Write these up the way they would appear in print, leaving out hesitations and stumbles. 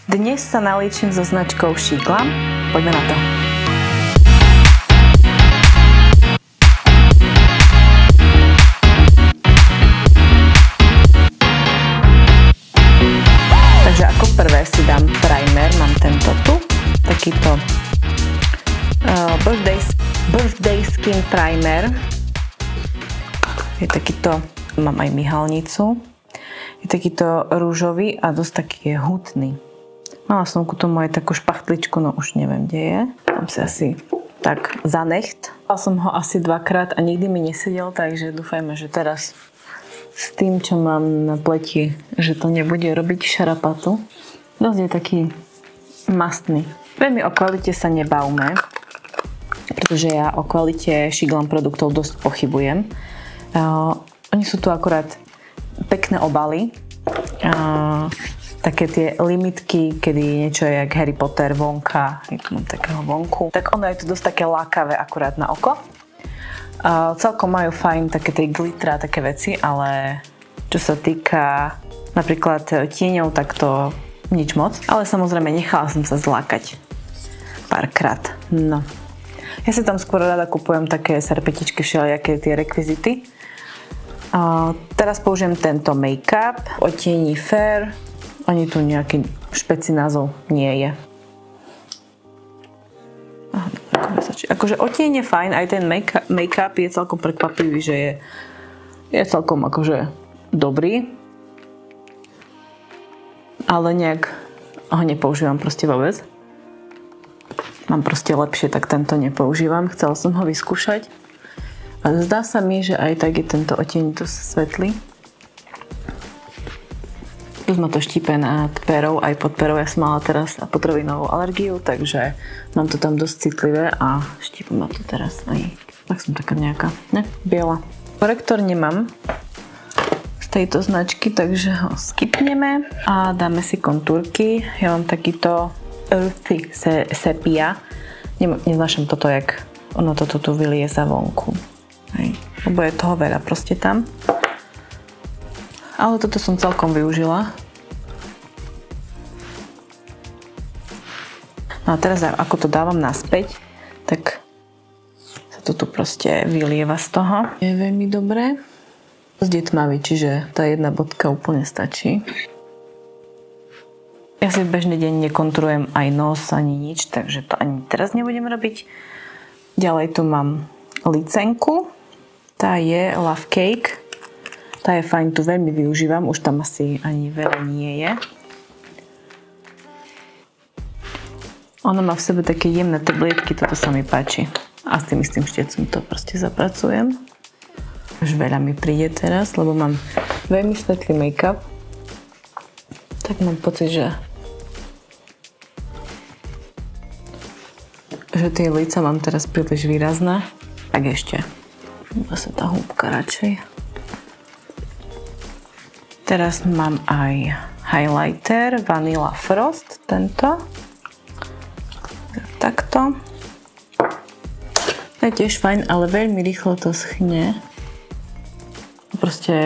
Dnes sa naliečím so značkou Shiglam. Poďme na to. Takže ako prvé si dám primer, mám tento tu, takýto birthday skin primer. Je takýto, mám aj myhalnicu. Je takýto rúžový a dosť taký je hutný. Mala som ku tomu aj takú špachtličku, no už neviem, kde je. Tam si asi tak zanecht. Mala som ho asi dvakrát a nikdy mi nesedel, takže dúfajme, že teraz s tým, čo mám na pleti, že to nebude robiť šarapatu. Dosť je taký mastný. Veľmi o kvalite sa nebavme, pretože ja o kvalite Shiglam produktov dosť pochybujem. Oni sú tu akorát pekné obaly. Také tie limitky, kedy niečo je jak Harry Potter vonka, je tu mám takého vonku. Tak ono je to dosť také lákavé akurát na oko. Celkom majú fajn také tie glitra, také veci, ale čo sa týka napríklad tieňov, tak to nič moc. Ale samozrejme nechala som sa zlákať párkrát. No. Ja si tam skôr rada kupujem také serpetičky, všelijaké tie rekvizity. Teraz použijem tento make-up, odtieni Fair. Ani tu nejaký špeci názov nie je. Akože odtieň je fajn, aj ten make-up je celkom prekvapivý, že je celkom akože dobrý. Ale nejak ho nepoužívam proste vôbec. Mám proste lepšie, tak tento nepoužívam. Chcela som ho vyskúšať. A zdá sa mi, že aj tak je tento odtieň dosť svetlý. Tu ma to štípe nad perou, aj pod perou. Ja som mala teraz potravinovú alergiu, takže mám to tam dosť citlivé a štípe ma to teraz aj. Tak som taká nejaká, ne? Biela. Korektor nemám z tejto značky, takže ho skipneme a dáme si kontúrky. Ja mám takýto Earthy Sepia. Neznášam toto, jak ono toto tu vylieza vonku. Hej. Lebo je toho veľa proste tam. Ale toto som celkom využila. No a teraz ako to dávam naspäť, tak sa to tu proste vylieva z toho. Je veľmi dobré. Je tmavý, čiže tá jedna bodka úplne stačí. Ja si v bežný deň nekontrujem aj nos, ani nič, takže to ani teraz nebudem robiť. Ďalej tu mám licenku. Tá je Love Cake. Tá je fajn, tu veľmi využívam, už tam asi ani veľa nie je. Ono má v sebe také jemné tablietky, toto sa mi páči. A s tým istým štiecom to proste zapracujem. Už veľa mi príde teraz, lebo mám veľmi svetlý make-up. Tak mám pocit, že tie líca mám teraz príliš výrazné. Tak ešte. Zase tá húbka radšej. Teraz mám aj highlighter Vanilla Frost, tento. Takto. To je tiež fajn, ale veľmi rýchlo to schne. Proste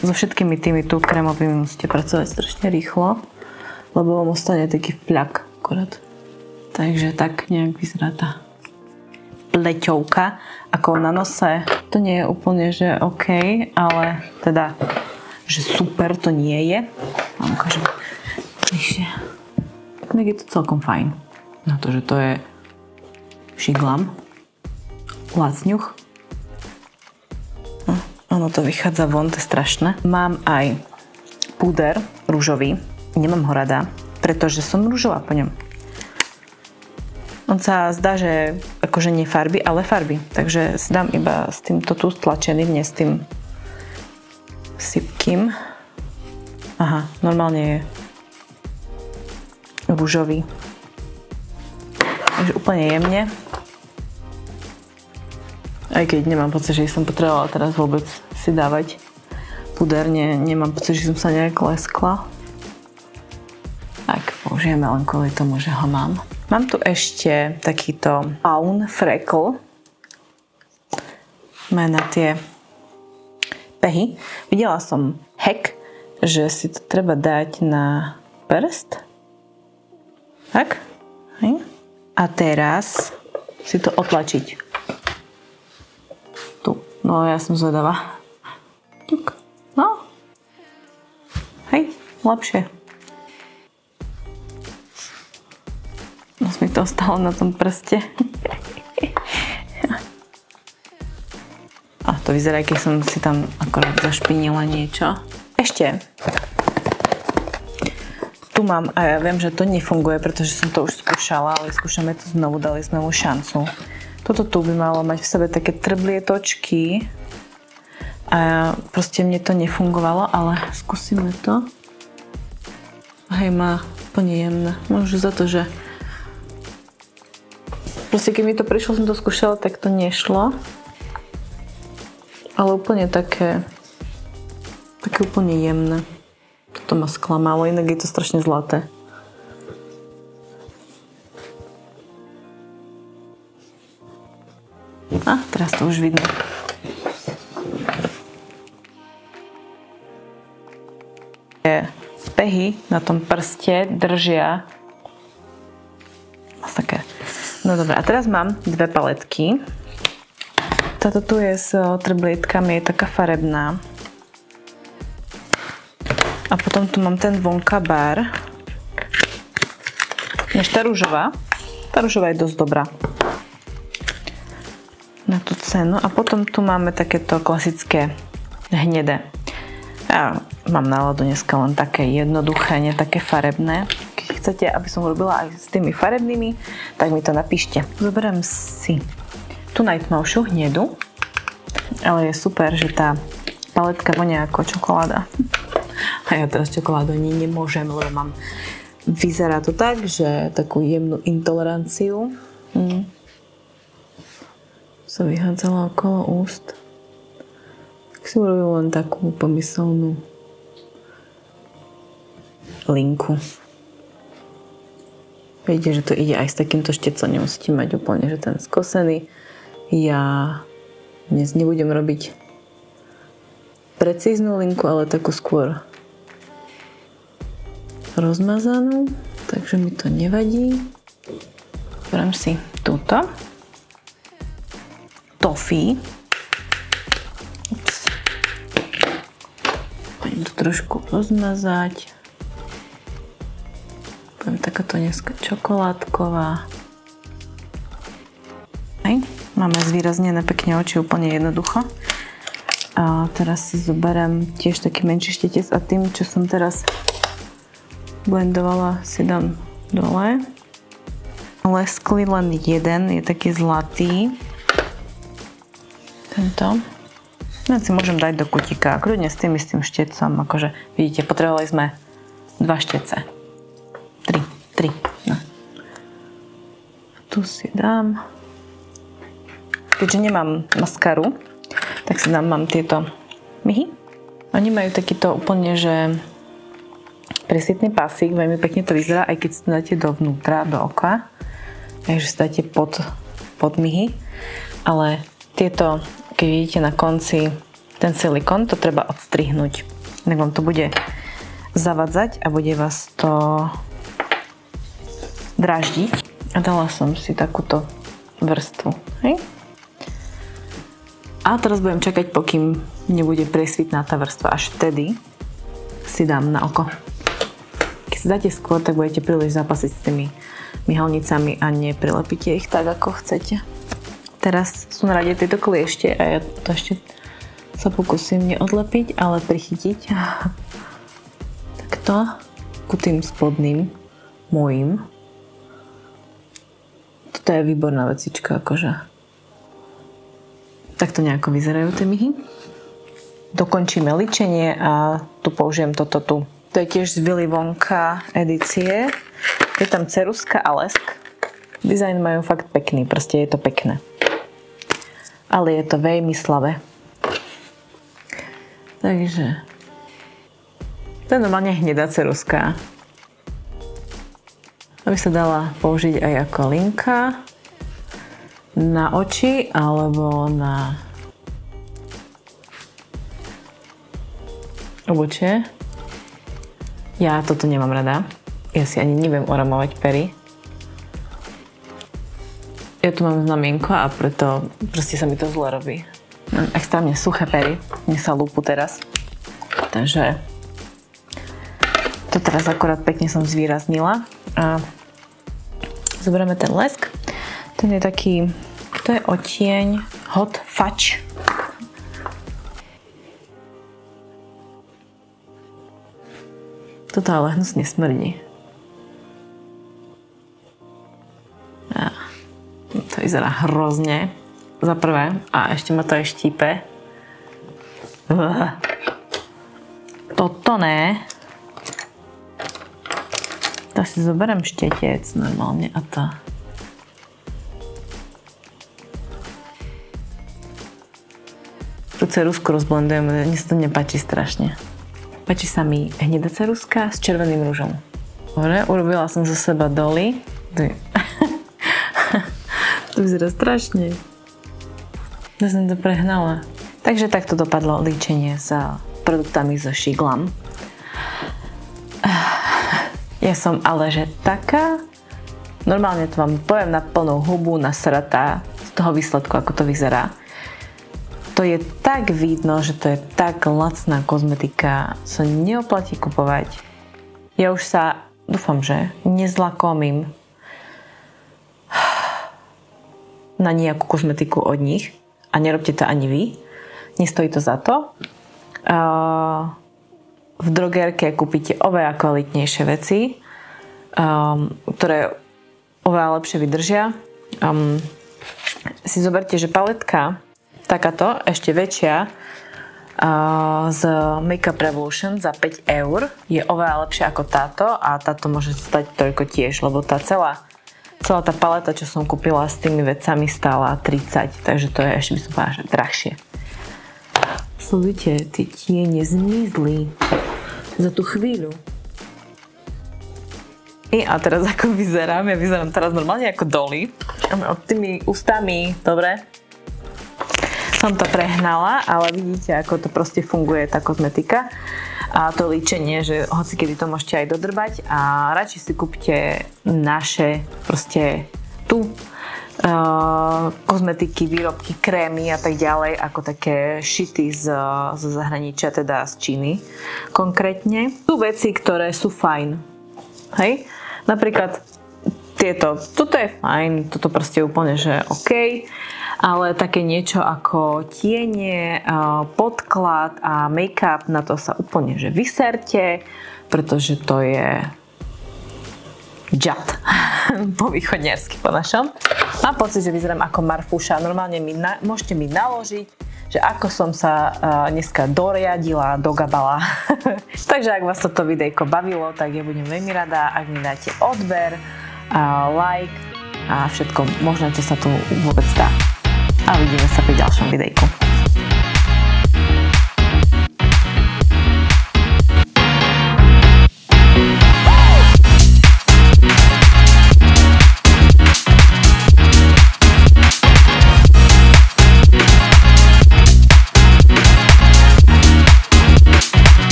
so všetkými tými tu krémovými musíte pracovať strašne rýchlo, lebo vám ostane taký fľak akorát. Takže tak nejak vyzerá tá pleťovka. Ako na nose to nie je úplne, že OK, ale teda že super to nie je. Vám ukážem bližšie. Tak je to celkom fajn. Na to, že to je Shiglam. Lacňuch. Ono to vychádza von, to je strašné. Mám aj púder rúžový. Nemám ho rada, pretože som rúžová po ňom. On sa zdá, že akože nie farby, ale farby. Takže si dám iba s týmto tu stlačeným, nie s tým sypkým. Aha, normálne je rúžový. Takže úplne jemne. Aj keď nemám pocit, že som potrebovala teraz vôbec si dávať puder, nemám pocit, že som sa nejak leskla. Tak, použijeme len kvôli tomu, že ho mám. Mám tu ešte takýto Fawn Freckle. Má na tie pehy. Videla som hack, že si to treba dať na prst Tak? Hej. A teraz si to otlačiť. Tu. No, ja som zvedavá. Tuk. No. Hej, lepšie. No, mi to ostalo na tom prste. A to vyzerá, keď som si tam akorát zašpinila niečo. Ešte. Tu mám, a ja viem, že to nefunguje, pretože som to už skúšala, ale skúšame to znovu, dali sme mu šancu. Toto tu by malo mať v sebe také trblietočky. A proste mne to nefungovalo, ale skúsime to. Hej, má úplne jemné. Možno za to, že proste keď mi to prišlo, som to skúšala, tak to nešlo. Ale úplne také úplne jemné. Toto ma sklamalo, inak je to strašne zlaté. A teraz to už vidno. Pehy na tom prste držia také. No dobré, a teraz mám dve paletky. Táto tu je s trblietkami, je taká farebná. A potom tu mám ten vonka bar. Než tá rúžová. Tá rúžová je dosť dobrá na tú cenu. A potom tu máme takéto klasické hnedé. Ja mám náladu dneska len také jednoduché, nie také farebné. Keď chcete, aby som robila aj s tými farebnými, tak mi to napíšte. Zoberiem si tú najtmavšiu hnedu, ale je super, že tá paletka vonia ako čokoláda. A ja teraz čokoládu ani nemôžem, lebo mám... Vyzerá to tak, že takú jemnú intoleranciu sa vyhádzala okolo úst. Tak si urobím len takú pomyselnú linku. Vidíte, že to ide aj s takýmto štecom, nemusíte mať úplne, že ten skosený. Ja dnes nebudem robiť precíznu linku, ale takú skôr rozmazanú, takže mi to nevadí. Beriem si túto toffee. Ups. Poďme to trošku rozmazať. Poďme takáto dneska čokoládková. Hej. Máme zvýraznené pekne oči, úplne jednoducho. A teraz si zoberiem tiež taký menší štetec a tým, čo som teraz blendovala, si dám dole. Leskli len jeden, je taký zlatý. Tento. Ja si môžem dať do kutíka, kľudne s tým istým štecom, akože vidíte, potrebovali sme 2 štece. 3. No. Tu si dám. Keďže nemám maskaru, tak si mám tieto myhy. Oni majú takýto úplne, že presvitný pásik, veľmi pekne to vyzerá, aj keď si to dáte dovnútra, do oka. Takže si dáte pod myhy. Ale tieto, keď vidíte na konci ten silikon, to treba odstrihnúť. Inak vám to bude zavadzať a bude vás to dráždiť. A dala som si takúto vrstvu. Hej? A teraz budem čakať, pokým nebude presvitná tá vrstva. Až vtedy si dám na oko. Keď si dáte skôr, tak budete príliš zápasiť s tými myhalnicami a neprilepíte ich tak, ako chcete. Teraz sú na rade tieto kliešte a ja to ešte sa pokúsim neodlepiť, ale prichytiť. Takto ku tým spodným mojim. Toto je výborná vecička, akože. Takto nejako vyzerajú tie myhy. Dokončíme ličenie a tu použijem toto tu. To je tiež z Willy Wonka edície. Je tam ceruska a lesk. Dizajn majú fakt pekný, proste je to pekné. Ale je to veľmi slabé. Takže to je normálne hnedá ceruska. Aby sa dala použiť aj ako linka na oči alebo na obočie. Ja toto nemám rada. Ja si ani neviem oramovať pery. Ja tu mám znamienko a preto proste sa mi to zle robí. Mám extrémne suché pery, mne sa lúpu teraz. Takže to teraz akorát pekne som zvýraznila. A zoberieme ten lesk. Ten je taký, to je odtieň Hot Fudge. Toto ale hnusne smrdí. To vyzerá hrozne. Za prvé. A ešte ma to aj štípe. Toto ne. To si zoberiem štetec normálne a to. Tu ceruzku rozblendujem, mne sa to nepáči strašne. Páči sa mi hnedá ceruzka s červeným ružom. Dobre, urobila som zo seba doly. To vyzerá strašne. Ja som to prehnala. Takže takto dopadlo líčenie s produktami zo Shiglam. Ja som ale že taká, normálne to vám poviem na plnú hubu, nasratá z toho výsledku, ako to vyzerá. To je tak vidno, že to je tak lacná kozmetika, sa neoplatí kupovať. Ja už sa, dúfam, že nezlakomím na nejakú kozmetiku od nich a nerobte to ani vy. Nestojí to za to. V drogérke kúpite oveľa kvalitnejšie veci, ktoré oveľa lepšie vydržia. Si zoberte, že paletka takáto, ešte väčšia, z Makeup Revolution za 5 € je oveľa lepšia ako táto a táto môže stať toľko tiež, lebo tá celá tá paleta, čo som kúpila s tými vecami, stála 30, takže to je ešte by som povedala, že drahšie. Sledujte, tie tiene zmizli za tú chvíľu. A teraz ako vyzerám? Ja vyzerám teraz normálne ako Dolly. Od tými ústami, dobre? Som to prehnala, ale vidíte, ako to proste funguje, tá kozmetika. A to líčenie, že hoci kedy to môžete aj dodrbať a radšej si kúpte naše proste tu kozmetiky, výrobky, krémy a tak ďalej, ako také šity zo zahraničia, teda z Číny konkrétne. Sú veci, ktoré sú fajn. Hej? Napríklad toto je fajn, toto proste je úplne, že OK, ale také niečo ako tiene, podklad a make-up, na to sa úplne, že vyserte, pretože to je džat, po východňarsky po našom. Mám pocit, že vyzerám ako Marfúša, normálne môžete mi naložiť, že ako som sa dneska doriadila, dogabala. Takže ak vás toto videjko bavilo, tak ja budem veľmi rada, ak mi dáte odber, like a všetko možné, čo sa tu vôbec dá. A uvidíme sa pri ďalšom videjku.